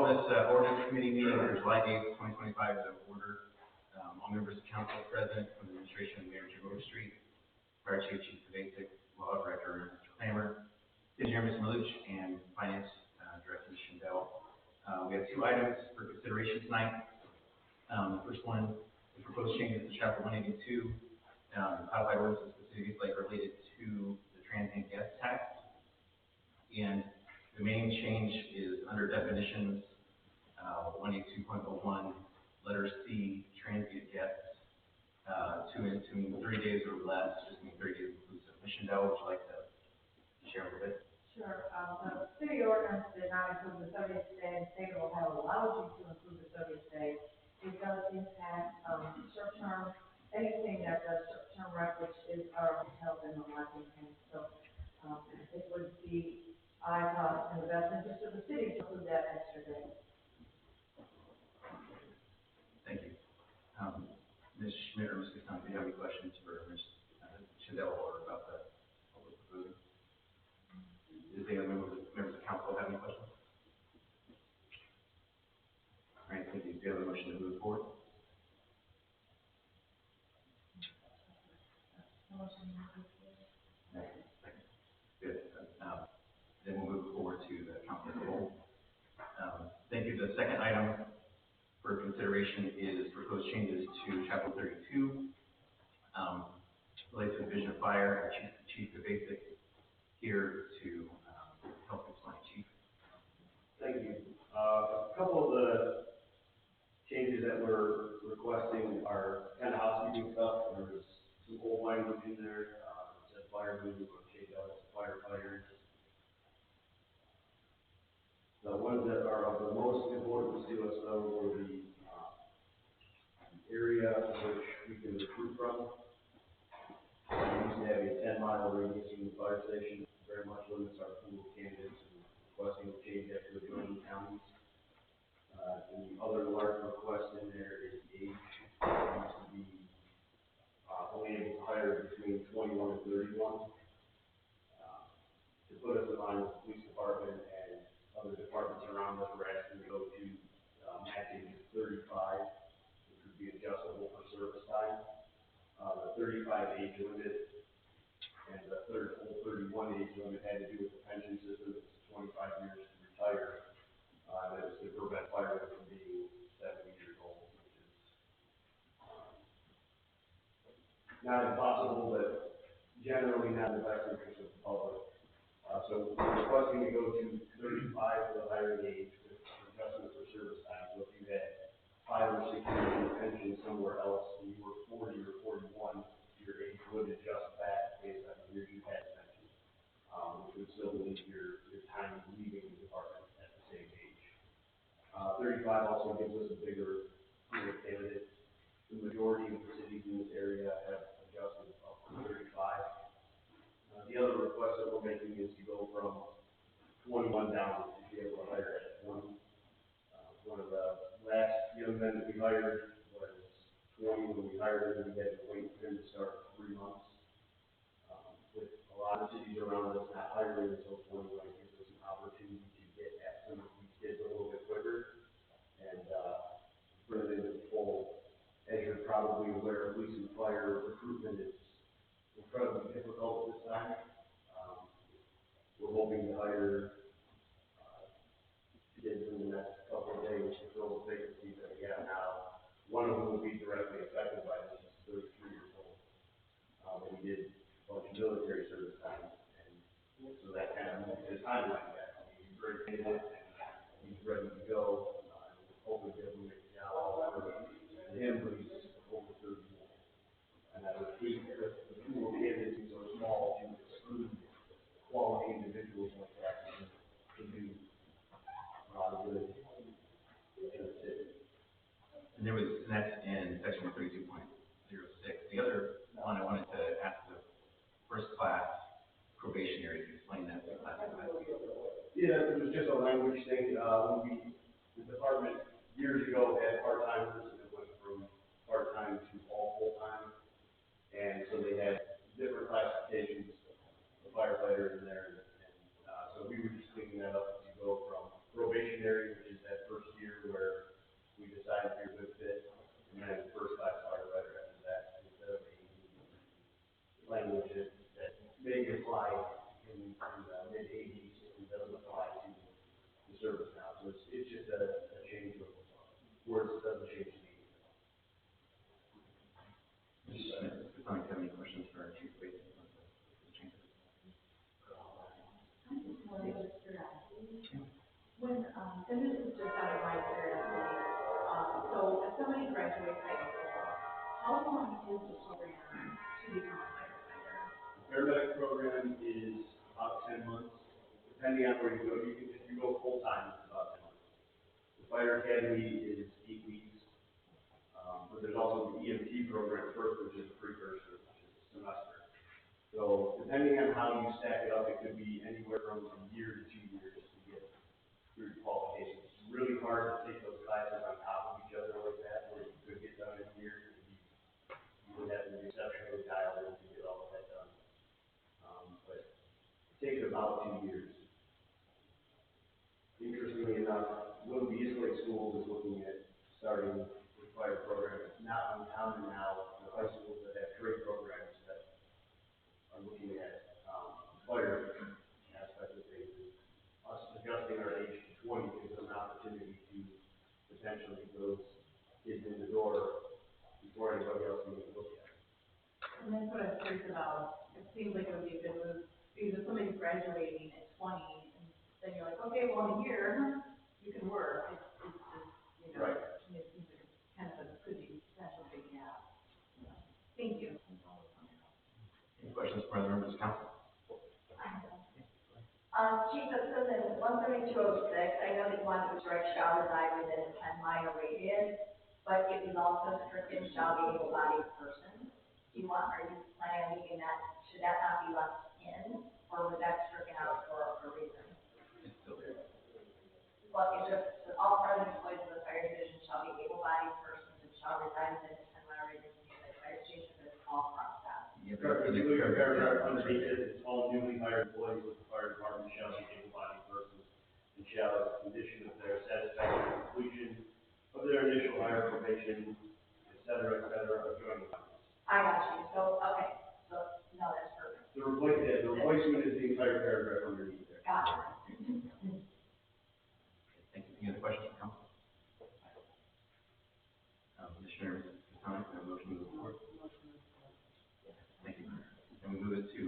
this ordinance committee meeting for July 8th, 2025 to order. All members of council present from the administration of Mayor Jim Overstreet, Fire Chief, Chief Basic, Law Director Mr. Clammer, Engineer Ms. Maluch, and Finance Director Ms. Schindel. We have two items for consideration tonight. The first one is proposed changes to Chapter 182, codified ordinances of the city of East Lake related to the transient guest tax. And the main change is under definitions, 182.01, letter C, transient guests, to mean 30 days or less, just mean 30 days inclusive. Ms. Schindel, would you like to share a little bit? Sure. The city ordinance did not include the 30th day, and state will have allowed you to include the 30th day. It does impact short-term, anything that does short-term rent, which is our health and lodging. And so it would be, I thought, in the best interest of the city to include that extra day. Thank you. Ms. Schmidt or Ms. Castan, do you have any questions for Ms. Schindel or about what we're proposing? Does any other members of council have any questions? All right, thank you. Do you have a motion to move forward? Second. Good. Then we'll move forward to the council as a whole. Thank you. The second item for consideration is proposed changes to Chapter 32, related to the Division of Fire. Chief Basic here to help explain. Chief. Thank you. A couple of the changes that we're requesting are kind of housekeeping stuff. There's some old language in there. It says firemen or changed out as firefighters. The ones that are of the most importance to us, though, were the area which we can recruit from. We used to have a 10-mile radius from the fire station. Very much limits our pool of candidates, and requesting to change that to adjoining counties. And the other large request in there is age. We used to be only able to hire between 21 and 31. To put us in line with the police department and other departments around us, we're asking to go to max age of 35, which would be adjustable for service time. The 35 age limit and the 31 age limit had to do with the pension system. It's 25 years to retire. That was to prevent firemen from being 70 years old, which is not impossible, but generally not in the best interest of the public. So we're requesting to go to 35 for the hiring age with adjustment for service time. So if you had 5 or 6 years in pension somewhere else and you were 40 or 41, your age would adjust back based on the years you had pension, which would still leave your time leaving the department at the same age. 35 also gives us a bigger pool of candidates. The majority of the cities in this area have adjusted up to 35. The other request that we're making is to go from 21 down to be able to hire at 20. One of the last young men that we hired was 20 when we hired him. We had to wait for him to start 3 months. With a lot of cities around us not hiring until 21, it gives us an opportunity to get at some of these kids a little bit quicker and bring them into the fold. As you're probably aware, police and fire recruitment is incredibly difficult this time. We're hoping to hire kids in the next couple of days to fill the vacancies that we have now. One of them will be directly affected by this. He's 33 years old. And he did a bunch of military service time, and so that kind of moved his timeline back. I mean, he's very candidate and he's ready to go. Hopefully be able to make the job all over to him, but he's over 31. And I would hate if the pool of candidates is so small to exclude quality individuals like that to do a lot of good in the city. And that's in section 32.06. The other one I wanted to ask the first class probationary to explain that to the class. Yeah, it was just a language thing. The department years ago had part-timers, and it went from part-time to all full-time. And so they had different classifications of firefighter in there. And so we were just cleaning that up to go from probationary, which is that first service now, so it's just a change of words, it doesn't change the meaning. Mr. Sonic, have any questions for our chief basic? When, and this is just out of my curiosity, so if somebody graduates high school, how long is the program to become a firefighter? The paramedic program is about 10 months, depending on where you go. If you go full-time, it's about 10 months. The fire academy is 8 weeks, but there's also the EMT program first, which is a precursor, which is a semester. So depending on how you stack it up, it could be anywhere from a year to 2 years to get through qualifications. It's really hard to take those classes on top of each other like that, where you could get done in a year. You would have to be exceptionally dialed in to get all of that done. But it takes about 2 years. Interestingly enough, one of the East Lake schools is looking at starting a fire program. It's not uncommon now in the high schools that have trade programs that are looking at fire aspect of things. Us adjusting our age to 20 gives them an opportunity to potentially get those kids in the door before anybody else can even look at it. And that's what I'm curious about. It seems like it would be a good move, because if somebody's graduating at 20, and then you're like, okay, well, in a year, you can work. It's just, you know, Right. to me, it seems like it's kind of could be potential big gap. Thank you. Any questions from other members of council? Chief, it says in 17206, I know that you wanted to direct shall reside within a 10-mile radius, but it was also stricken shall be able-bodied person. Are you planning on leaving that, should that not be left in, or was that stricken out for a reason? It's still there. Well, it just, all present employees of the fire division shall be able-bodied persons and shall reside within a 10-mile radius of the fire station, but it's all crossed out. Yeah, Particularly a paragraph underneath it, it's all newly hired employees of the fire department shall be able-bodied persons and shall, as a condition of their satisfactory completion of their initial hire probation, et cetera, join the company. I got you, so, okay, so, no, that's perfect. The replacement is the entire paragraph underneath there. Got it. Thank you. Any other questions from council? Commissioner Sonic, a motion to move forward. Thank you. And we move it to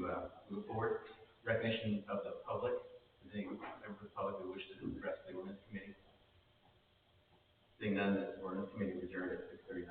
move forward. Recognition of the public. Is any member of the public who wishes to address the ordinance committee? Seeing none, this ordinance committee is adjourned at 6:39.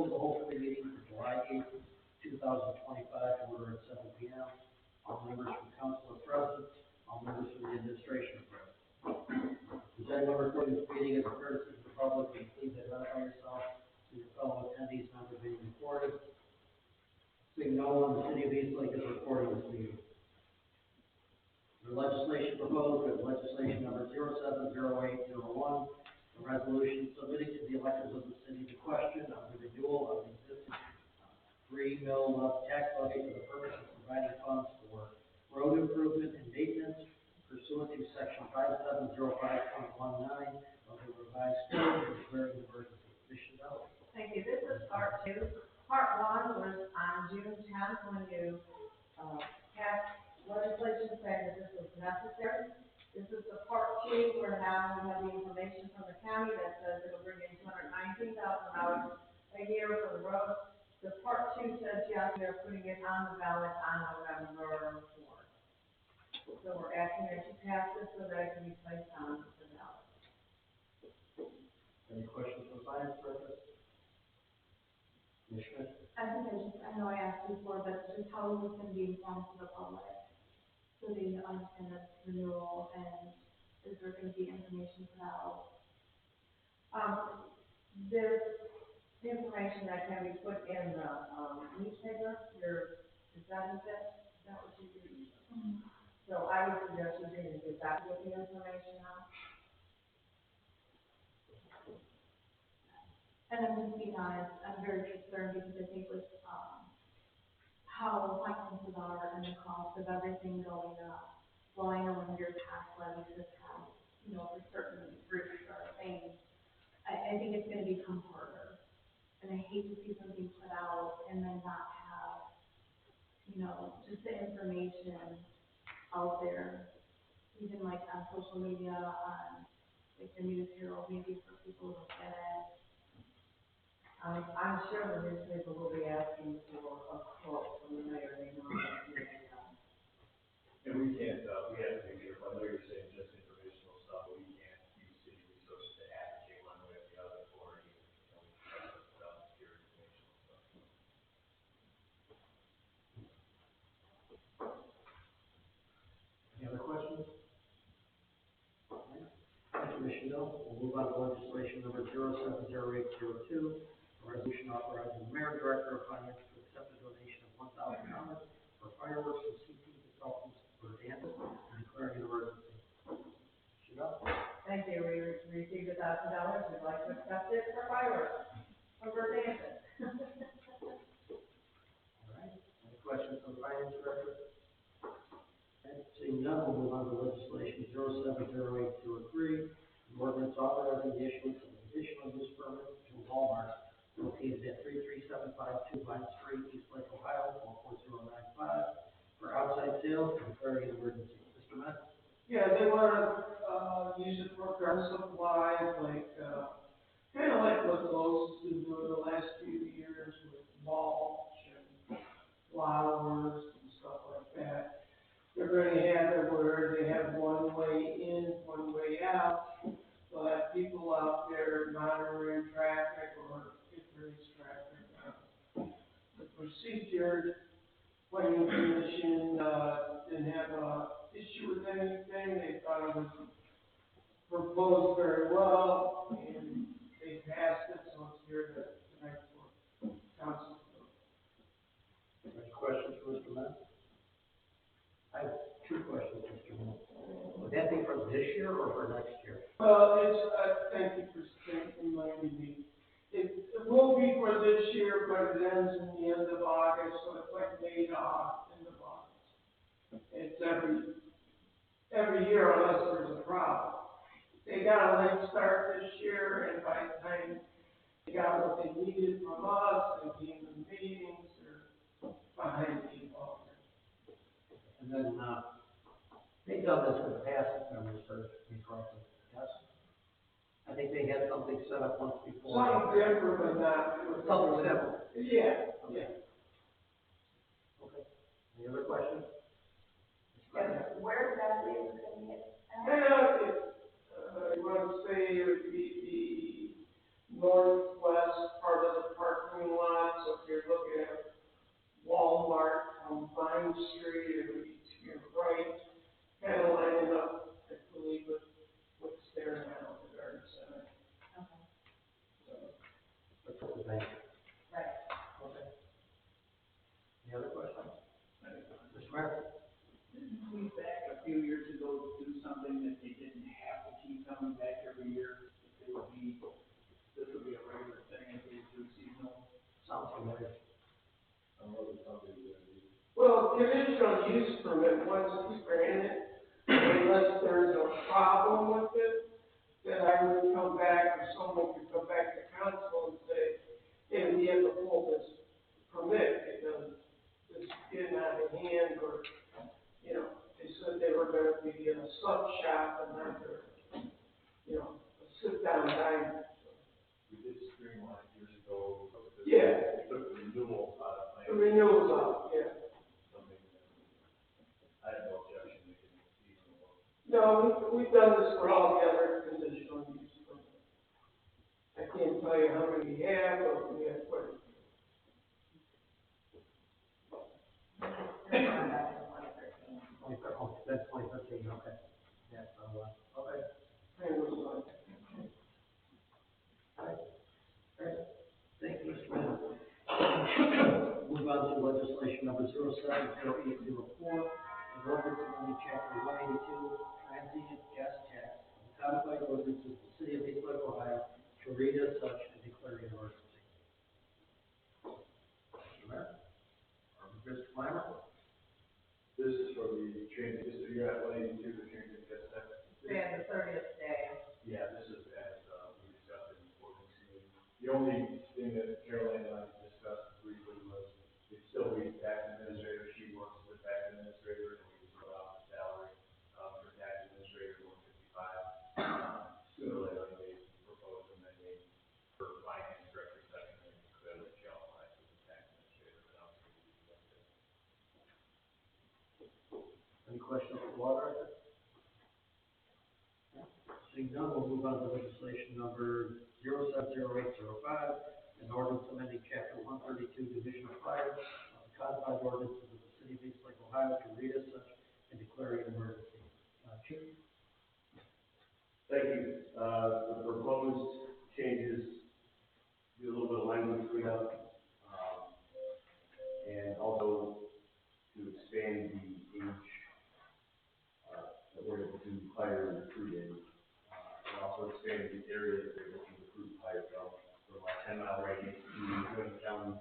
hold the whole committee meeting for July 8th, 2025, to order at 7 p.m. All members from council are present. All members from the administration are present. Does anyone refer to this meeting as a courtesy to the public? Will you please identify yourself to your fellow attendees now that being recorded? Seeing no one, the city of Eastlake is recording this meeting. The legislation proposed is legislation number 070801, a resolution submitting to the electors of the city the question of the renewal of the existing free mill tax levy for the purpose of providing funds for road improvement and maintenance pursuant to section 5705.19 of the revised code and declaring an emergency. Ms. Chanel. Thank you. This is part two. Part one was on June tenth when you, passed legislation saying that this was necessary. This is the part two where now we have the information from the county that says it'll bring in $219,000 a year for the road. The part two says yes, they're putting it on the ballot on November 4th. So we're asking that you pass this so that it can be placed on the ballot. Any questions for the finance director? Ms. Schmidt? I know I asked you before, but just how is this going to be informed to the public? So they understand the renewal, and is there going to be information put out? There's information that can be put in the, newspaper, is that what you do? Mm-hmm. So I would suggest you bring the Gazette with the information out. And I'm just being honest, I'm very concerned because I think with, how finances are and the cost of everything going up, well, I know when your tax levy system, for certain groups or things, I think it's gonna become harder. And I hate to see something put out and then not have, just the information out there, even like on social media, on like the news bureau, maybe for people to get it. I'm sure the newspaper will be asking for a quote from the mayor, And we can't, we have to make sure, I know you're saying just informational stuff, but we can't use city resources to advocate one way or the other for any, put out secure informational stuff. Any other questions? Thank you, Ms. Chanel. We'll move on to legislation number 070802, a resolution authorizing the mayor and director of finance to accept a donation of $1,000 for fireworks and CP consultants for dance and declaring an emergency. Chanel? thank you, we received $1,000, we'd like to accept it for fireworks, or for dancing. All right. Any questions from the finance director? Okay. Seeing none, we'll move on to legislation 070803, an ordinance authorizing the issuance of an additional use permit to Walmart located at 33752 Vine Street, Eastlake, Ohio, 44095, for outside sales and declaring an emergency. Mr. Metz? Yeah, they wanna, use it for garden supplies, like, kinda like what Lowe's has been doing the last few years with mulch and flowers and stuff like that. They're gonna have it where they have one way in, one way out, so that people out there monitoring traffic or if there is traffic, the procedure, planning commission, didn't have a issue with anything. They thought it was proposed very well, and they passed it, so it's here tonight for council. Any questions for Mr. Metz? I have two questions, Mr. Metz. Would that be for this year or for next year? Thank you for reminding me. It will be for this year, but it ends in the end of August, so it's like May off, end of August. It's every year unless there's a problem. They got a late start this year, and by the time they got what they needed from us, and came to meetings, they're behind the eight ball. And then, they've done this in the past, if memory serves me correctly, yes? I think they had something set up once before. Something different, but not. Something similar. Yeah, Okay. yeah. Okay. Any other questions? Where exactly is it gonna be? You want to say it would be the northwest part of the parking once it's granted, unless there's a problem with it, then I would come back, or someone could come back to council and say, hey, we have to pull this permit, because it's getting out of hand, or, you know, they said they were gonna be in a sub shop and not a sit-down diner. We did streamline years ago. Yeah. We took the renewal out of The renewal's up, yeah. something that I have no objection to getting even more. No, we've done this for all the other conditional use permits. I can't tell you how many we have, but we have quite a few. That's 2013, okay. Yeah, so, okay. And it was like, Thank you, Mr. Mayor. Move on to legislation number 070804, an ordinance amending chapter 182, transient gas tax, of the codified ordinances of the city of East Lake, Ohio, to read as such and declaring an emergency. Mr. Mayor? Or Mr. Clymer? This is for the transit district, you're at 182, the transit gas tax. Yeah, the 30th day. Yeah, this is as, we discussed in the board meeting. The only thing that Caroline and I discussed briefly was, it's still the tax administrator, she works with tax administrator, and we fill out the salary, for tax administrator, 155. Sooner or later, they propose amending for finance director, second, and clearly shall apply to the tax administrator, but obviously we do that. Any questions for the law director? Seeing none, we'll move on to legislation number 070805, an ordinance amending chapter 132, division of fire, of the codified ordinances of the city of East Lake, Ohio, to read as such and declaring an emergency. Chief? Thank you. The proposed changes do a little bit of language cleanup, and also to expand the age, that we're able to hire and recruit in. And also expand the area that we're looking to recruit hire from our 10-mile radius to Boone County,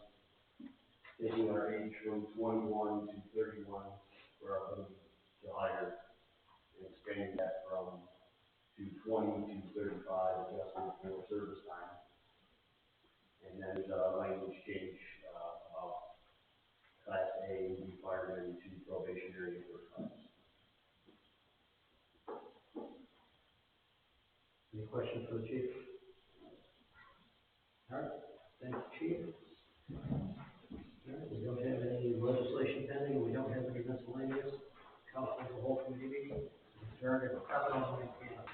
taking our age from 21 to 31 for our ability to hire, and expanding that from to 20 to 35 adjustment for service time. And then language change about Class A new firemen to probationary first class. Any questions for the chief? All right, thanks, chief. All right, we don't have any legislation pending, we don't have any miscellaneous. Council as a whole committee meeting, adjourned at 7:09 p.m.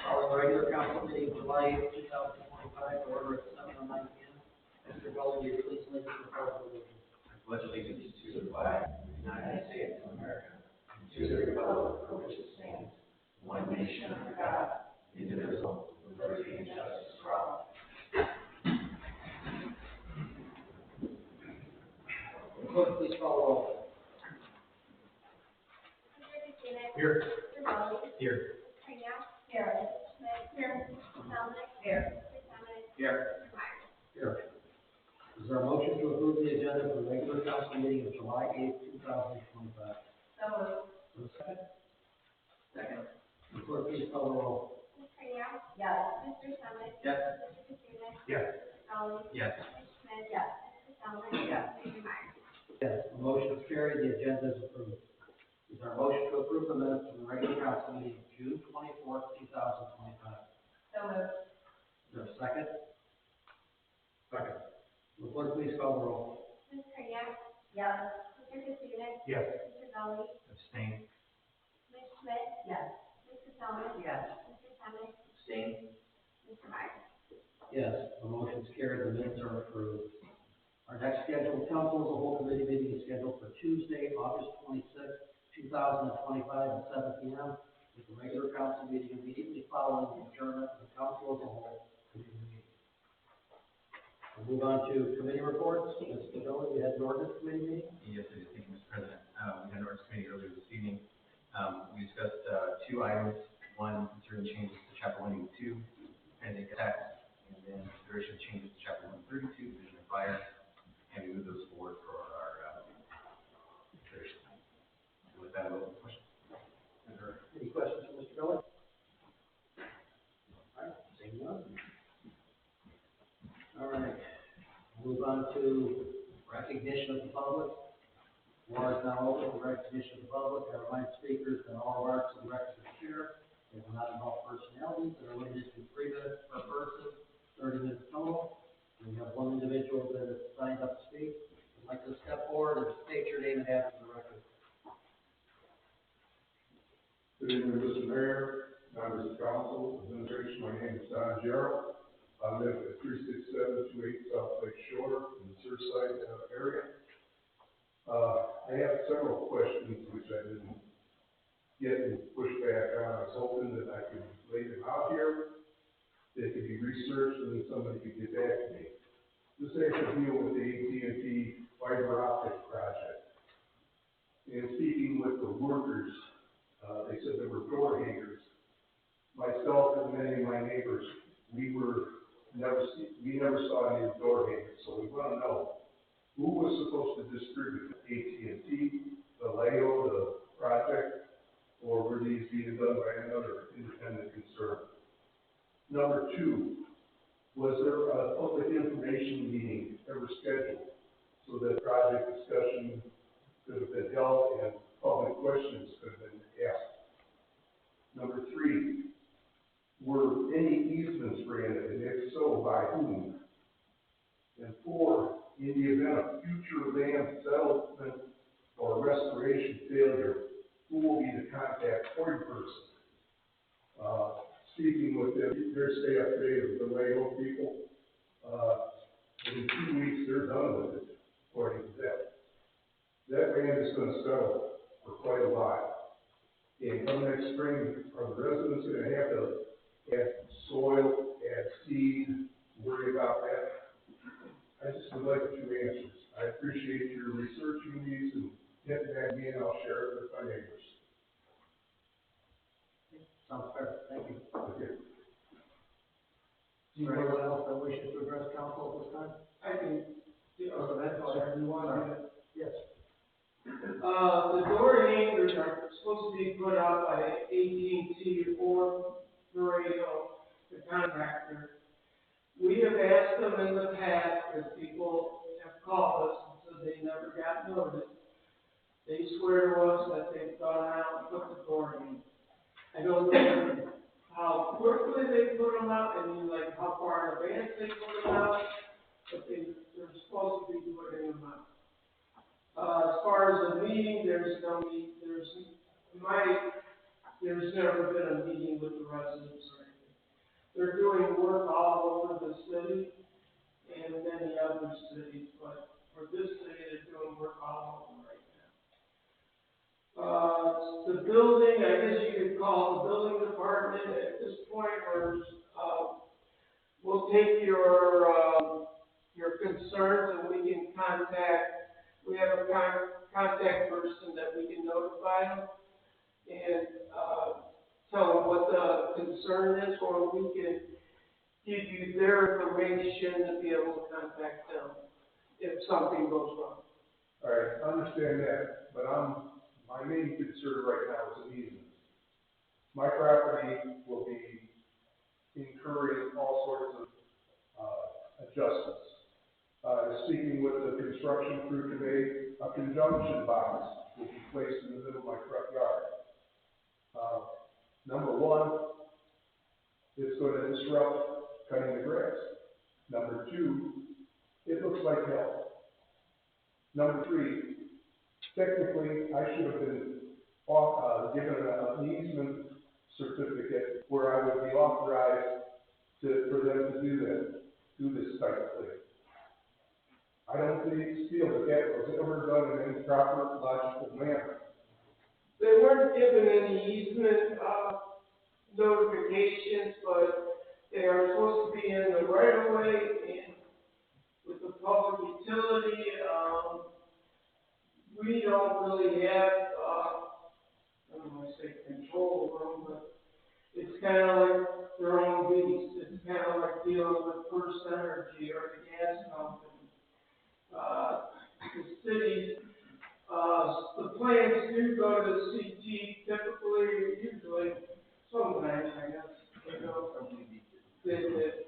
Following regular council meeting, July 8, 2025, order at 7:09 p.m. Mr. Gully, will you please lead us in the pledge of allegiance? I pledge allegiance to the flag of the United States of America, and to the republic for which it stands, one nation under God, indivisible, with liberty and justice for all. Clerk, please call the roll. Mr. Katrina? Here. Mr. Rowley? Here. Mr. Trina? Here. Mr. Schmidt? Here. Mr. Melnick? Here. Mr. Semmett? Here. Mr. Myers? Here. Is there a motion to approve the agenda for the regular council meeting of July 8, 2025? So moved. For a second? Second. Clerk, please call the roll. Ms. Trina? Yes. Mr. Semmett? Yes. Mr. Katrina? Yes. Mr. Rowley? Yes. Mr. Schmidt? Yes. Mr. Semmett? Yes. Mr. Myers? Yes, the motion is carried, the agenda is approved. Is there a motion to approve the minutes from the regular council meeting of June 24th, 2025? So moved. Is there a second? Second. Will the clerk please call the roll? Ms. Trina? Yes. Mr. Katrina? Yes. Mr. Rowley? Abstain. Ms. Schmidt? Yes. Mr. Semmett? Yes. Mr. Semmett? Abstain. Mr. Myers? Yes, the motion is carried, the minutes are approved. Our next scheduled council as a whole committee meeting is scheduled for Tuesday, August 26th, 2025 at 7 p.m. with the regular council meeting immediately following the adjournment of the council as a whole committee meeting. We'll move on to committee reports. Mr. Miller, we had an ordinance committee meeting. Yes, it is. Thank you, Mr. President. We had an ordinance committee earlier this evening. We discussed two items. One, concerning changes to chapter 182, transit tax, and then consideration of changes to chapter 132, division of fire, and we move those forward for our consideration. move on to recognition of the public. Floor is now open for recognition of the public. I remind speakers that all remarks of the record are shared. They will not involve personalities and are limited to 3 minutes per person, 30 minutes total. We have one individual that has signed up to speak. I'd like to step forward and state your name and address for the record. Good evening, Mr. Mayor, members of council, administration. My name is Don Jarrell. I live at 36728 South Lake Shore in the Surfside area. I have several questions which I didn't get and push back on. I was hoping that I could lay them out here. They could be researched and then somebody could get back to me. This has to deal with the AT&T fiber optic project. And speaking with the workers, they said there were door hangers. Myself and many of my neighbors, we never saw any door hangers, so we want to know who was supposed to distribute AT&T, Vallejo, the project, or were these being done by another independent concern? Number 2, was there a public information meeting ever scheduled so that project discussion could have been held and public questions could have been asked? Number 3, were any easements granted, and if so, by whom? And 4, in the event of future land settlement or restoration failure, who will be the contact point person? Speaking with their staff today, the Vallejo people, in 2 weeks they're done with it, according to them. That land is going to settle for quite a while. And come next spring, are the residents going to have to add soil, add seed, worry about that? I just would like a few answers. I appreciate your researching these and getting back to me, and I'll share it with my neighbors. Sounds fair. Thank you. Okay. Is there anyone else that wishes to address council at this time? I can, you want to? Yes. The door hangers are supposed to be put up by AT&T or Laredo, the contractor. We have asked them in the past, because people have called us and said they never got notice. They swear to us that they've gone out and put the door in. I don't know how quickly they put them out, I mean, like how far in advance they put them out, but they're supposed to be putting them out. As far as the meeting, there's never been a meeting with the residents or anything. They're doing work all over the city and many other cities, but for this city, they're doing work all over right now. The building, I guess you could call the building department at this point, we'll take your concerns and we can we have a contact person that we can notify them and tell them what the concern is, or we can give you their information to be able to contact them if something goes wrong. All right, I understand that, but my main concern right now is an easement. My property will be incurring all sorts of adjustments. Speaking with the construction crew today, a conjunction box will be placed in the middle of my front yard. Number 1, it's going to disrupt cutting the grass. Number 2, it looks like hell. Number 3, technically, I should have been given an easement certificate where I would be authorized for them to do this type of thing. I don't feel that was ever done in any proper, logical manner. They weren't given any easement notifications, but they are supposed to be in the right of way and with the public utility. We don't really have, I don't want to say control over them, but it's kind of like their own beast. It's kind of like dealing with First Energy or the gas company. The cities, the plants do go to the CT usually, sometimes, I guess, they go,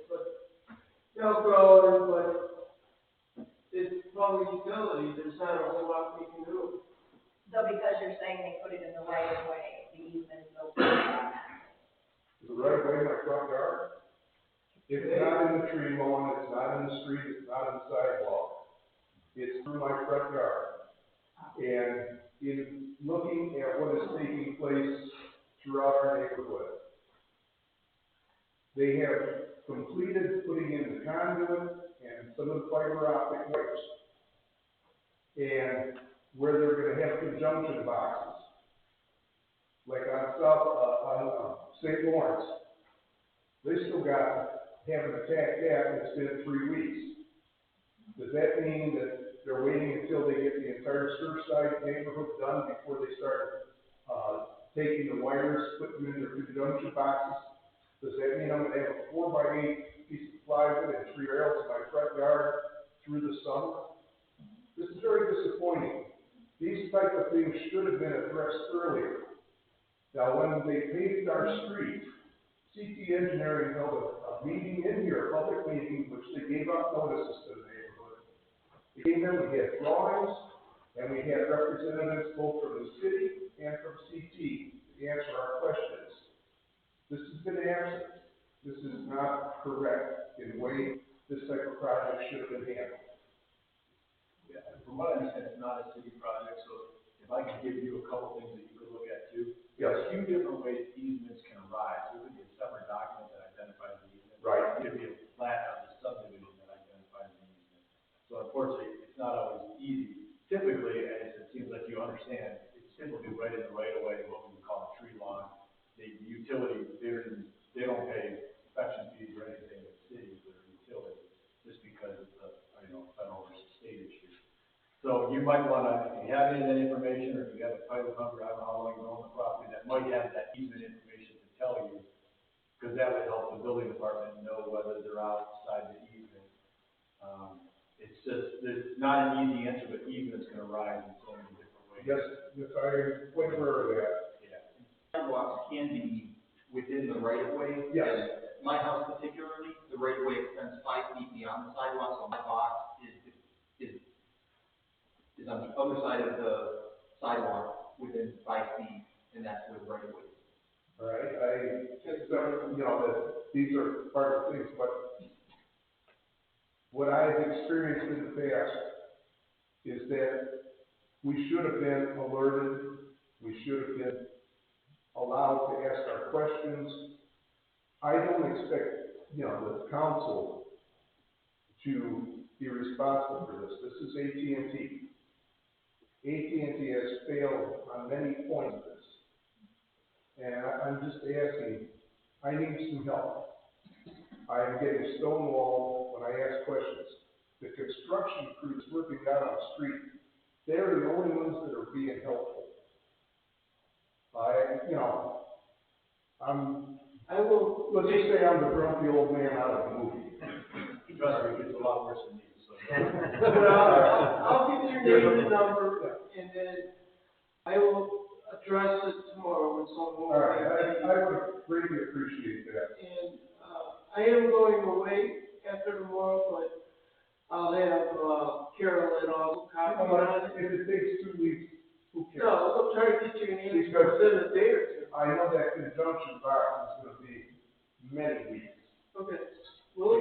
but they'll go, but utility, there's not a whole lot we can do. So because you're saying they put it in the right of way, the easement is open automatically. The right of way in my front yard, it's not in the tree lawn, it's not in the street, it's not in the sidewalk. It's through my front yard. And in looking at what is taking place throughout our neighborhood, they have completed putting in the conduit and some of the fiber optic wires. And where they're gonna have conjunction boxes, like on St. Lawrence, they still haven't attacked that, and it's been 3 weeks. Does that mean that they're waiting until they get the entire Surfside neighborhood done before they start, taking the wires, putting them in their conjunction boxes? Does that mean I'm gonna have a 4x8 piece of plywood and 3 rails in my front yard through the summer? This is very disappointing. These type of things should have been addressed earlier. Now, when they paved our street, CT Engineering held a meeting in here, a public meeting, which they gave out notices to the neighborhood. They came in, we had drawings, and we had representatives both from the city and from CT to answer our questions. This has been absent. This is not correct in the way this type of project should have been handled. Yeah, from what I understand, it's not a city project, so if I could give you a couple things that you could look at too. Yes. There's a few different ways easements can arise. There could be a separate document that identifies the easement. Right. It could be a plat of the subdivision that identifies the easement. So unfortunately, it's not always easy. Typically, as it seems like you understand, it's typically right in the right of way, what we would call a tree lawn. The utility, they don't pay inspection fees or anything to cities that are utilities, just because it's a, federal versus state issue. So you might wanna, if you have any of that information, or if you have a title number, I don't know how long you own the property, that might have that easement information to tell you, because that would help the building department know whether they're outside the easement. It's just, there's not an easy answer, but easements can arise in so many different ways. Yes, I am quite aware of that. Yeah. Sidewalks can be within the right of way. Yes. My house particularly, the right of way extends 5 feet beyond the sidewalk, so my box is on the other side of the sidewalk within 5 feet, and that's where the right of way is. All right, I just don't, that these are part of things, but what I've experienced in the past is that we should have been alerted, we should have been allowed to ask our questions. I don't expect, the council to be responsible for this. This is AT&T. AT&T has failed on many points of this. And I'm just asking, I need some help. I am getting stonewalled when I ask questions. The construction crews working out on the street, they're the only ones that are being helpful. Let's just say I'm the grumpy old man out of the movie. Trust me, it's a lot worse than you, so. Well, I'll get your name and number, and then I will address it tomorrow when someone. All right, I would greatly appreciate that. And, I am going away after tomorrow, but I'll have, Carolyn also copy on it. If it takes 2 weeks, who cares? No, I'll try to get you an answer within a day or two. I know that conjunction box is gonna be many weeks. Okay, well,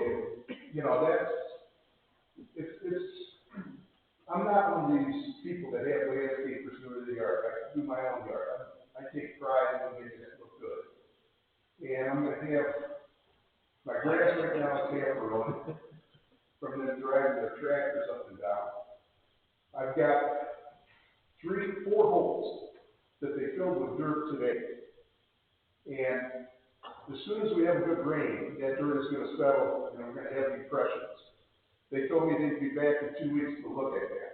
I'm not one of these people that have landscapers do their yard. I do my own yard. I take pride in making it look good. And I'm gonna have, my grass right now is half ruined from them driving their tractors up and down. I've got 3, 4 holes that they filled with dirt today. And as soon as we have a good rain, that dirt is gonna settle and we're gonna have depressions. They told me they'd be back in 2 weeks to look at that.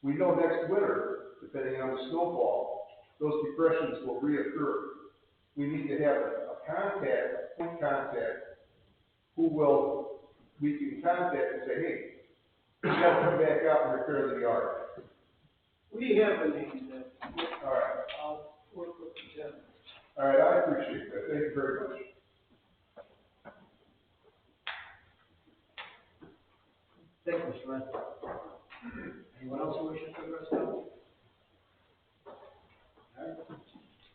We know next winter, depending on the snowfall, those depressions will reoccur. We need to have a point contact, who we can contact and say, hey, you gotta come back out and repair the yard. we have a name then. All right. I'll work with the gentleman. All right, I appreciate that. Thank you very much. Thank you, Mr. Renzo. Anyone else who wishes to address council? All right,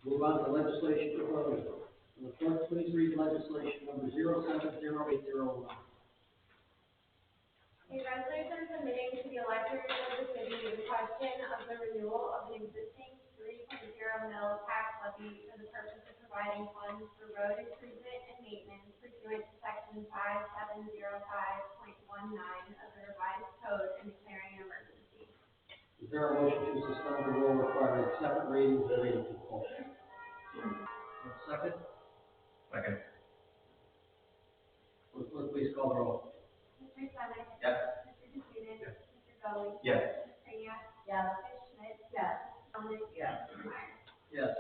move on to legislation proposal. Will the clerk please read legislation number 070801? A resolution submitting to the electors of the city the question of the renewal of the existing 3.0 mil tax levy for the purpose of providing funds for road improvement and maintenance pursuant to section 5705.19 of the revised code and declaring an emergency. Is there a motion to suspend the rule requiring separate readings and reading to full? Second? Second. Will the clerk please call the roll? Mr. Sonic? Yes. Mr. Katrina? Yes. Mr. Gully? Yes. Ms. Kreniak? Yes. Ms. Schmidt? Yes. Mr. Sonic? Yes. Mr. Meyer? Yes.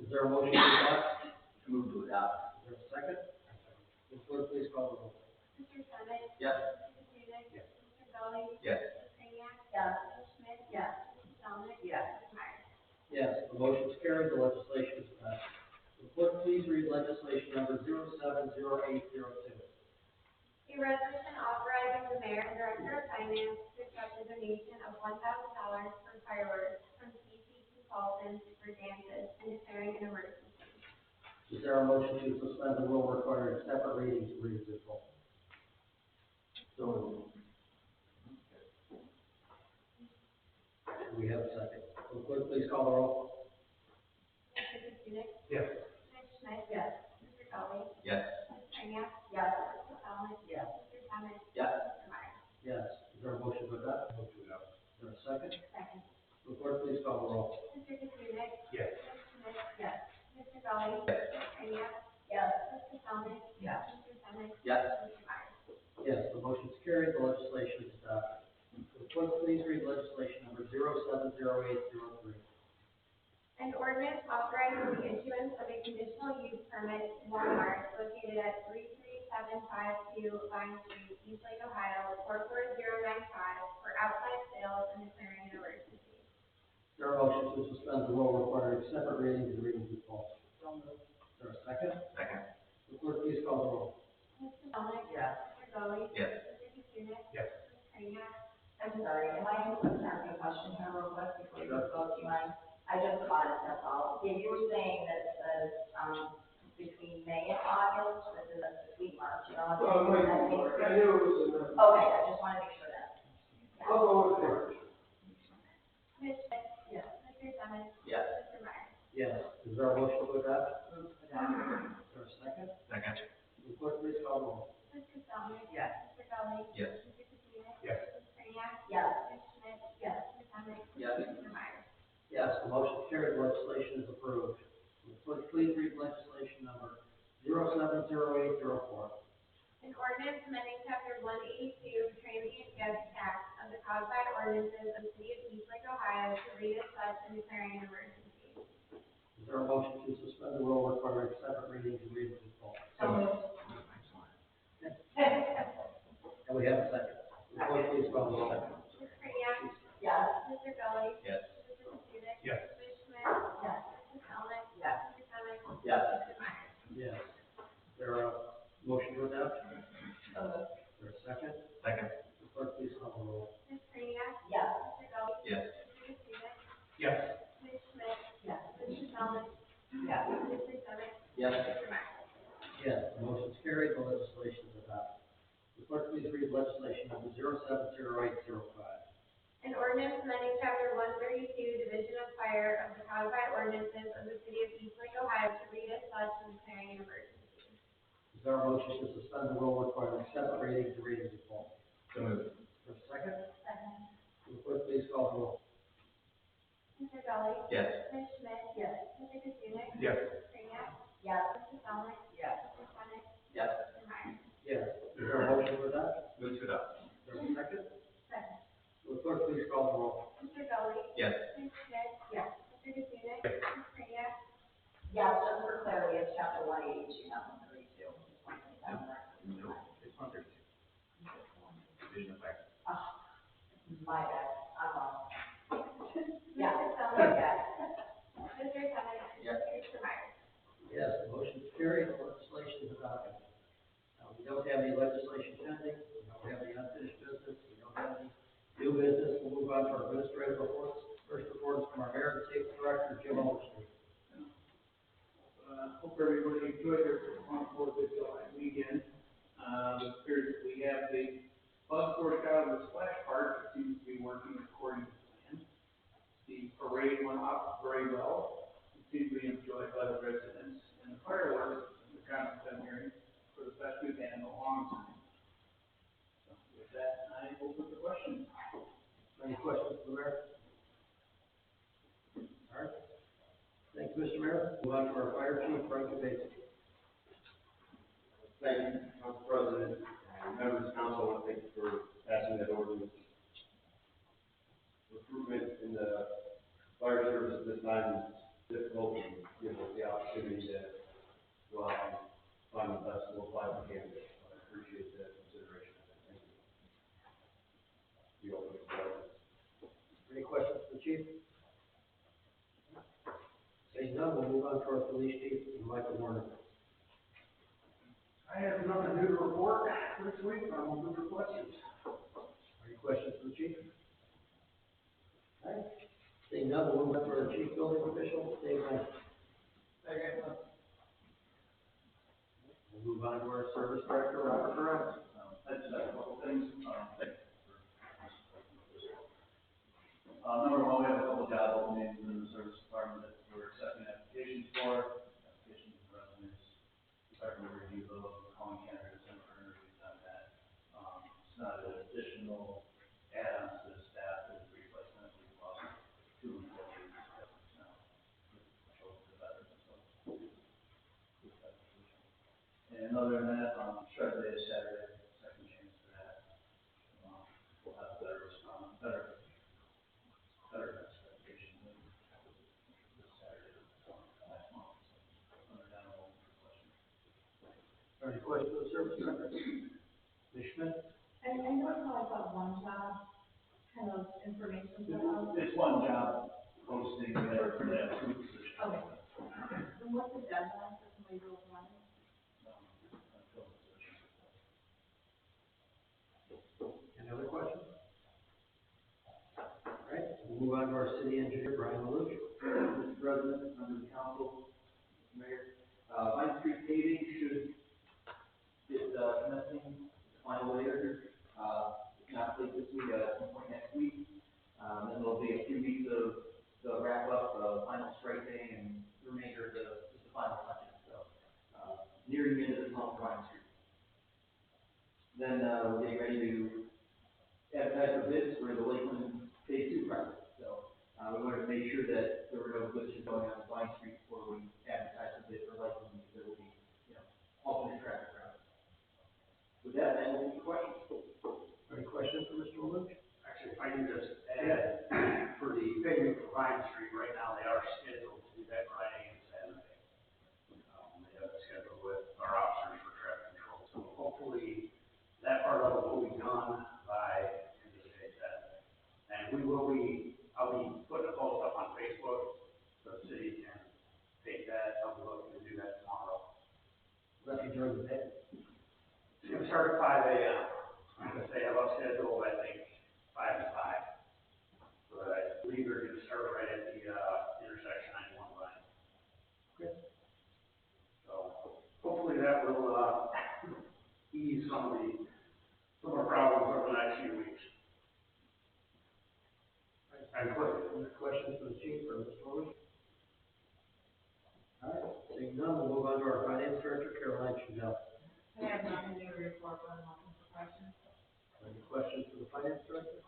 Is there a motion to adopt? Move to adopt. Is there a second? Will the clerk please call the roll? Mr. Sonic? Yes. Mr. Katrina? Yes. Mr. Gully? Yes. Ms. Kreniak? Yes. Ms. Schmidt? Yes. Mr. Sonic? Yes. Mr. Meyer? Yes, the motion is carried, the legislation is passed. Will the clerk please read legislation number 070802? A resolution authorizing the mayor and director of finance to accept a donation of $1,000 for fireworks from CC Consultants for dances and declaring an emergency. Is there a motion to suspend the rule requiring separate readings and readings in full? So. Do we have a second? Will the clerk please call the roll? Mr. Katrina? Yes. Ms. Schmidt? Yes. Mr. Gully? Yes. Ms. Kreniak? Yes. Mr. Sonic? Yes. Mr. Sonic? Yes. Mr. Meyer? Yes. Is there a motion to adopt? Move to adopt. Is there a second? Second. Will the clerk please call the roll? Mr. Katrina? Yes. Ms. Schmidt? Yes. Mr. Gully? Yes. Ms. Kreniak? Yes. Mr. Sonic? Yes. Mr. Sonic? Yes. Mr. Meyer? Yes, the motion is carried, the legislation is adopted. Will the clerk please read legislation number 070803? An ordinance authorizing the issuance of a conditional use permit to Walmart located at 33752 Vine Street, Eastlake, Ohio, 44095 for outside sales and declaring an emergency. Is there a motion to suspend the rule requiring separate readings and readings in full? Is there a second? Second. Will the clerk please call the roll? Mr. Sonic? Yes. Mr. Gully? Yes. Mr. Katrina? Yes. Ms. Kreniak? I'm sorry, am I able to ask you a question, kind of real quick before you go, do you mind? I just caught it, that's all. Yeah, you were saying that it says, between May and August, or is it between March and August? I knew it was in there. Okay, I just wanted to make sure that. I'll go with March. Ms. Schmidt? Yes. Mr. Sonic? Yes. Mr. Meyer? Yes. Is there a motion to adopt? Move to adopt. Is there a second? Second. Will the clerk please call the roll? Mr. Sonic? Yes. Mr. Gully? Yes. Mr. Katrina? Yes. Ms. Kreniak? Yes. Ms. Schmidt? Yes. Mr. Sonic? Yes. Mr. Meyer? Yes, the motion is carried, the legislation is approved. Will the clerk please read legislation number 070804? An ordinance amending chapter 182 transient guest tax of the codified ordinances of the city of Eastlake, Ohio to read as such and declaring an emergency. Is there a motion to suspend the rule requiring separate readings and readings in full? So moved. And we have a second. Will the clerk please call the roll? Ms. Kreniak? Yes. Mr. Gully? Yes. Mr. Katrina? Yes. Ms. Schmidt? Yes. Mr. Sonic? Yes. Mr. Sonic? Yes. Mr. Meyer? Yes. Is there a motion to adopt? So moved. Is there a second? Second. Will the clerk please call the roll? Ms. Kreniak? Yes. Mr. Gully? Yes. Mr. Katrina? Yes. Ms. Schmidt? Yes. Mr. Sonic? Yes. Mr. Sonic? Yes. Mr. Meyer? Yes, the motion is carried, the legislation is adopted. Will the clerk please read legislation number 070805? An ordinance amending chapter 132, division of fire of the codified ordinances of the city of Eastlake, Ohio to read as such and declaring an emergency. Is there a motion to suspend the rule requiring separate readings and readings in full? So moved. Is there a second? Second. Will the clerk please call the roll? Mr. Gully? Yes. Ms. Schmidt? Yes. Mr. Katrina? Yes. Ms. Kreniak? Yes. Mr. Sonic? Yes. Mr. Sonic? Yes. Mr. Meyer? Yes. Is there a motion to adopt? Move to adopt. Is there a second? Second. Will the clerk please call the roll? Mr. Gully? Yes. Ms. Schmidt? Yes. Mr. Katrina? Ms. Kreniak? Yes, just for clarity, it's chapter 182, not 132. Just want to make that clear. It's 132. Division of fire. My bad, I'm wrong. Mr. Sonic? Yes. Mr. Sonic? Yes. Mr. Meyer? Yes, the motion is carried, the legislation is adopted. We don't have any legislation pending, we don't have any unfinished business, we don't have any new business, we'll move have the bus forced out of the splash park, it seems to be working according to plan. The parade went off very well, it seems to be enjoyed by the residents, and the fireworks, the comments I'm hearing, for the festive and the long term. So with that, I open the question. Any questions for the mayor? All right. Thank you, Mr. Mayor. Move on to our fire chief, Frank Kubasik. Thank you, Council President, and members of council, I want to thank you for passing that ordinance. Recruitment in the fire service at this time is difficult, and gives us the opportunity to go out and find the best, most viable candidate. I appreciate that consideration. Thank you. You open the floor. Any questions for the chief? Seeing none, we'll move on to our police chief, Michael Warner. I have nothing new to report this week, I'm open for questions. Any questions for the chief? All right. Seeing none, we'll move on to our chief building official, Dave Lang. We'll move on to our service director, Robert Perez. I just have a couple things. Number one, we have a couple job openings in the service department that we're accepting applications for. Applications and resumes, starting to review those, calling candidates in for interviews on that. It's not an additional add-on to the staff, it's a replacement. We've lost 2 employees now. Chose the better, so. And other than that, shred day is Saturday, second chance for that. We'll have better expectations than this Saturday, last month. Other than that, I'm open for questions. Any questions for the service director? Ms. Schmidt? I know it's not about one job, kind of information about. It's one job posting there for that 2 positions. Okay. And what's the deadline for somebody to apply? Until the position. Any other questions? All right, we'll move on to our city engineer, Brian Lelouch. Mr. President, members of council, Mr. Mayor, Vine Street paving should get, commencing the final layer, if not late this week, at some point next week. Then there'll be a few weeks of the wrap up, final striping and the remainder of just the final touches, so, nearing the end of this month, Vine Street. Then, we're getting ready to advertise for bids for the Lakeland Phase 2 project, so, we wanted to make sure that there were no glitches going on Vine Street before we advertise the bid for Lakeland, because there will be, alternate traffic routes. With that, I will take questions. Any questions for Mr. Lelouch? Actually, if I can just add, for the paving for Vine Street, right now, they are scheduled to do that Friday and Saturday. They have it scheduled with our officers for traffic control, so hopefully that part of it will be done by end of the day Saturday. And I'll be putting a post up on Facebook, so the city can take that, help look, and do that tomorrow. Let me during the day. It's gonna start at 5 a.m. They have us scheduled, I think, 5 to 5. But I believe they're gonna start right at the, intersection 91 line. Okay. So hopefully that will, ease some of our problems over the next few weeks. Any questions for the chief or Mr. Lelouch? All right, seeing none, we'll move on to our finance director, Caroline Chanel. I have nothing new to report, but I'm open for questions. Any questions for the finance director?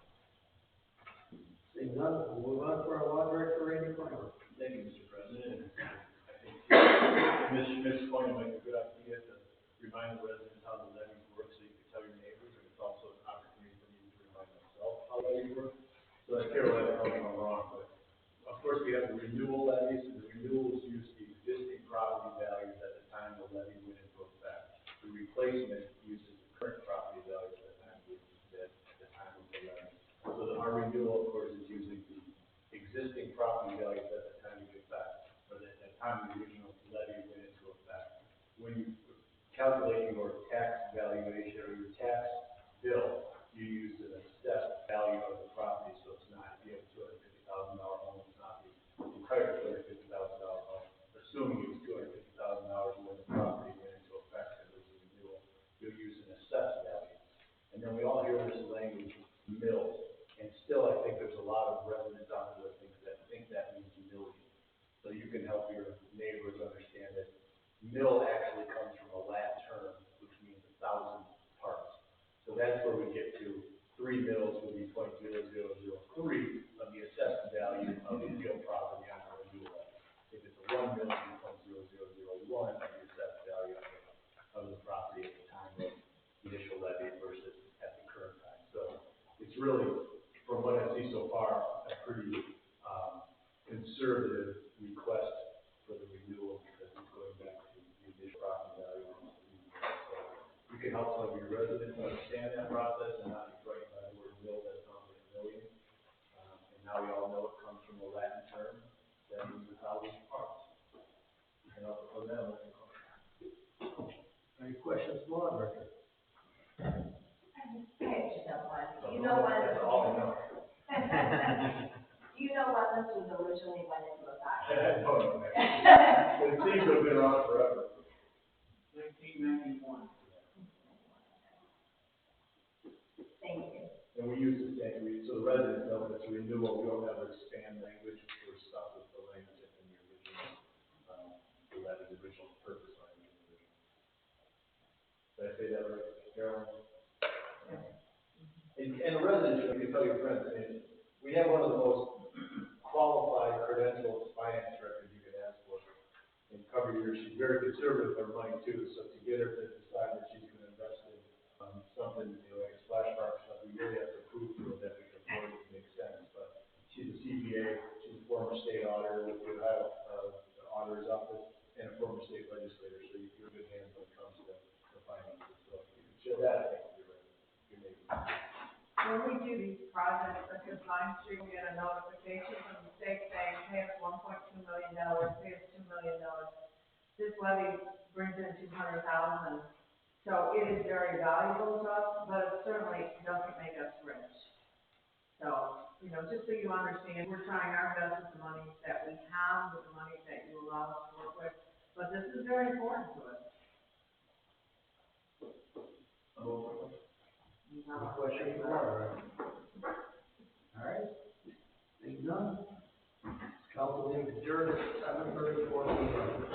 Seeing none, we'll move on to our law director, Randy Clymer. Thank you, Mr. President. I think Ms. Schmidt's point might be a good idea to remind the residents how the levies work, so you can tell your neighbors, and it's also an opportunity for me to remind myself how levies work. So that's Caroline, tell me if I'm wrong, but of course we have the renewal levies, and the renewals use the existing property values at the time the levy went into effect. The replacement uses the current property values at the time of the levy. So our renewal, of course, is using the existing property values at the time of effect, or at the time the original levy went into effect. When you calculate your tax valuation or your tax bill, you use the assessed value of the property, so it's not, if you have hearing this language, mills. And still, I think there's a lot of residents out there that think that means million. So you can help your neighbors understand that mill actually comes from a Latin term, which means 1,000 parts. So that's where we get to 3 mills would be 0.0003 of the assessed value of the real property on a renewal. If it's a 1 mill, it would be 0.0001 of the assessed value of the property at the time of the initial levy versus at the current time. So it's really, from what I see so far, a pretty conservative request for the renewal because it's going back to the initial property value. So you can help some of your residents understand that process and not be frightened by the word mill that sounds like a million. And now we all know it comes from a Latin term that means 1,000 parts. You can also put that on the Any questions, Board Director? I just have one. Do you know when? That's all I know. Do you know what this was originally went into effect? I don't know. It seems to have been around forever. 1991. Thank you. And we use the same, so the residents know that it's a renewal, we don't ever expand language, we're stuck with the language that's in the original, so that is the original purpose language. Did I say that right, Carolyn? And the residents, you can tell your friends, I mean, we have one of the most qualified credentialed finance directors you could ask for. And cover year, she's very conservative with her money too, so to get her to decide that she's gonna invest in, something, like a splash park or stuff, we really have to prove to her that we can afford it to make sense. But she's a CPA, she's a former state auditor with the Ohio, Auditor's Office, and a former state legislator, so you're in good hands when it comes to finances. So if you can show that, I think you're maybe. When we do these projects, such as Vine Street, we get a notification from the state saying, pay us $1.2 million, pay us $2 million. This levy brings in $200,000. So it is very valuable to us, but it certainly doesn't make us rich. So, just so you understand, we're trying our best with the money that we have, with the money that you allow us to work with, but this is very important to us. Any questions for Board Director? All right. Seeing none. Council meeting adjourned at 7:34 p.m.